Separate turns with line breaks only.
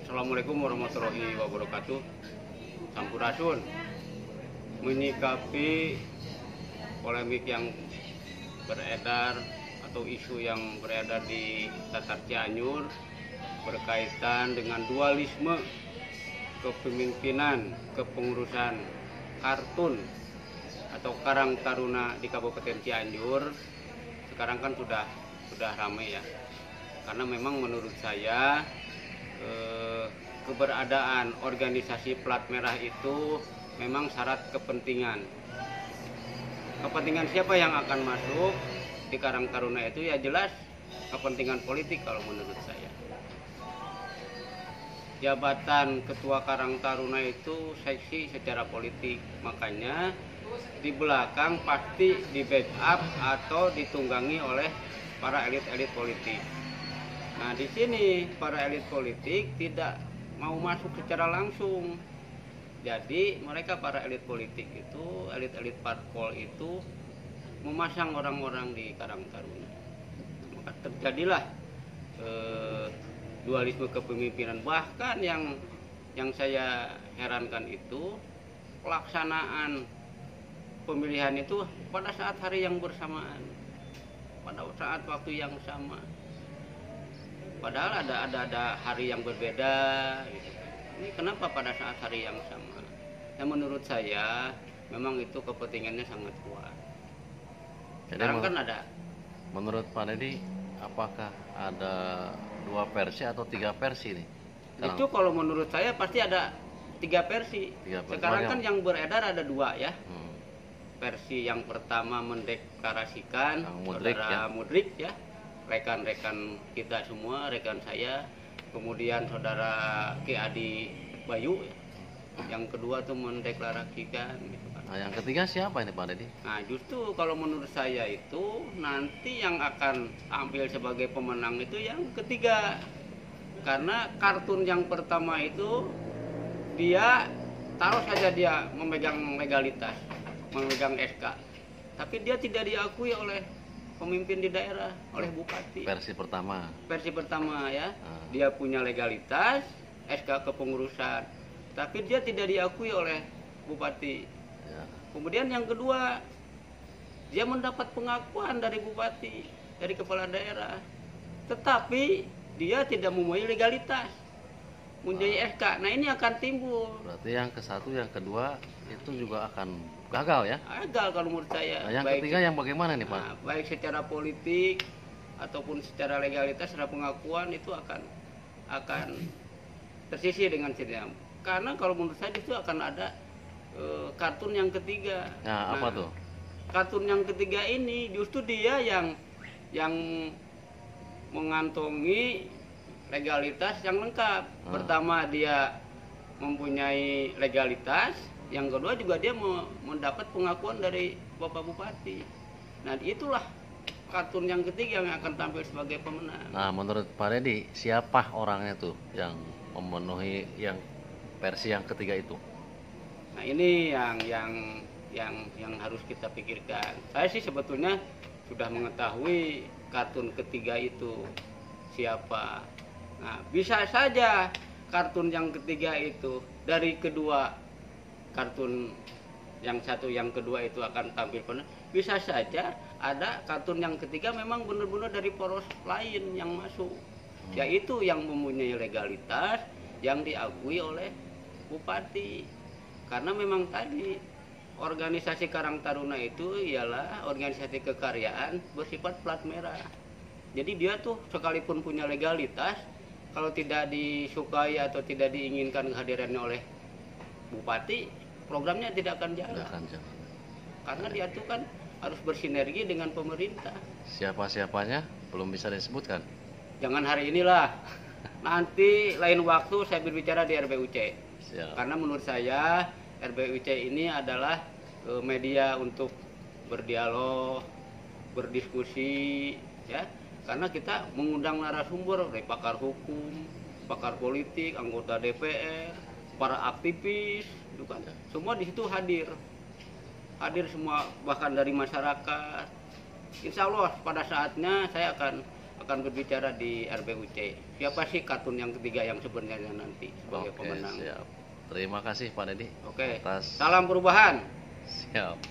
Assalamualaikum warahmatullahi wabarakatuh. Sampurasun. Menyikapi polemik yang beredar atau isu yang beredar di Tatar Cianjur berkaitan dengan dualisme kepemimpinan kepengurusan kartun atau Karang Taruna di Kabupaten Cianjur. Sekarang kan sudah ramai ya, karena memang menurut saya keberadaan organisasi plat merah itu memang syarat kepentingan. Kepentingan siapa yang akan masuk di Karang Taruna itu ya jelas kepentingan politik kalau menurut saya. Jabatan ketua Karang Taruna itu seksi secara politik, makanya di belakang pasti di backup atau ditunggangi oleh para elit-elit politik. Nah, di sini para elit politik tidak mau masuk secara langsung. Jadi mereka para elit politik itu, elit-elit parpol itu memasang orang-orang di Karang Taruna. Maka terjadilah dualisme kepemimpinan. Bahkan yang saya herankan itu pelaksanaan pemilihan itu pada saat hari yang bersamaan, pada saat waktu yang sama. Padahal ada hari yang berbeda gitu. Ini kenapa pada saat hari yang sama? Yang menurut saya memang itu kepentingannya sangat kuat. Sekarang kan ada.
Menurut Pak Deddy, apakah ada 2 versi atau 3 versi nih?
Itu kalau menurut saya pasti ada 3 versi. Sekarang kan yang beredar ada 2 ya. Versi yang pertama mendeklarasikan saudara Mudrik ya, rekan-rekan kita semua, rekan saya, kemudian saudara Ki Adi Bayu ya. Yang kedua tuh mendeklarasikan gitu kan.
Nah, yang ketiga siapa ini Pak Deddy?
Nah, justru kalau menurut saya itu nanti yang akan tampil sebagai pemenang itu yang ketiga. Karena kartun yang pertama itu dia taruh saja dia memegang legalitas, memegang SK, tapi dia tidak diakui oleh pemimpin di daerah, oleh bupati.
Versi pertama
ya. Dia punya legalitas, SK kepengurusan, tapi dia tidak diakui oleh bupati ya. Kemudian yang kedua, dia mendapat pengakuan dari bupati, dari kepala daerah, tetapi dia tidak mempunyai legalitas, mempunyai SK. Nah, ini akan timbul.
Berarti yang ke satu, yang kedua itu juga akan gagal ya?
Gagal kalau menurut saya.
Nah, yang ketiga yang bagaimana nih Pak?
Nah, baik secara politik ataupun secara legalitas, secara pengakuan itu akan tersisih dengan sendirinya. Karena kalau menurut saya itu akan ada kartun yang ketiga.
Nah, apa tuh?
Kartun yang ketiga ini justru dia yang mengantongi legalitas yang lengkap. Pertama dia mempunyai legalitas, yang kedua juga dia mendapat pengakuan dari Bapak Bupati. Nah, itulah kartun yang ketiga yang akan tampil sebagai pemenang.
Nah, menurut Pak Deddy, siapa orangnya tuh yang memenuhi yang versi yang ketiga itu?
Nah, ini yang harus kita pikirkan. Saya sih sebetulnya sudah mengetahui kartun ketiga itu siapa. Nah, bisa saja kartun yang ketiga itu dari kedua kartun yang satu yang kedua itu akan tampil penuh. Bisa saja ada kartun yang ketiga memang benar-benar dari poros lain yang masuk, yaitu yang mempunyai legalitas yang diakui oleh bupati. Karena memang tadi organisasi Karang Taruna itu ialah organisasi kekaryaan bersifat plat merah. Jadi dia tuh sekalipun punya legalitas, kalau tidak disukai atau tidak diinginkan kehadirannya oleh bupati, programnya tidak akan jalan. Karena dia tuh kan harus bersinergi dengan pemerintah.
Siapa-siapanya belum bisa disebutkan.
Jangan hari inilah. Nanti lain waktu saya berbicara di RBUC. Siap. Karena menurut saya RBUC ini adalah media untuk berdialog, berdiskusi ya. Karena kita mengundang narasumber dari pakar hukum, pakar politik, anggota DPR, para aktivis, itu kan. Semua di situ hadir semua, bahkan dari masyarakat. Insya Allah pada saatnya saya akan akan berbicara di RBUC. Siapa sih kartun yang ketiga yang sebenarnya nanti sebagai
Oke,
pemenang?
siap. Terima kasih Pak Dedi
Oke.
atas
Salam perubahan.
siap.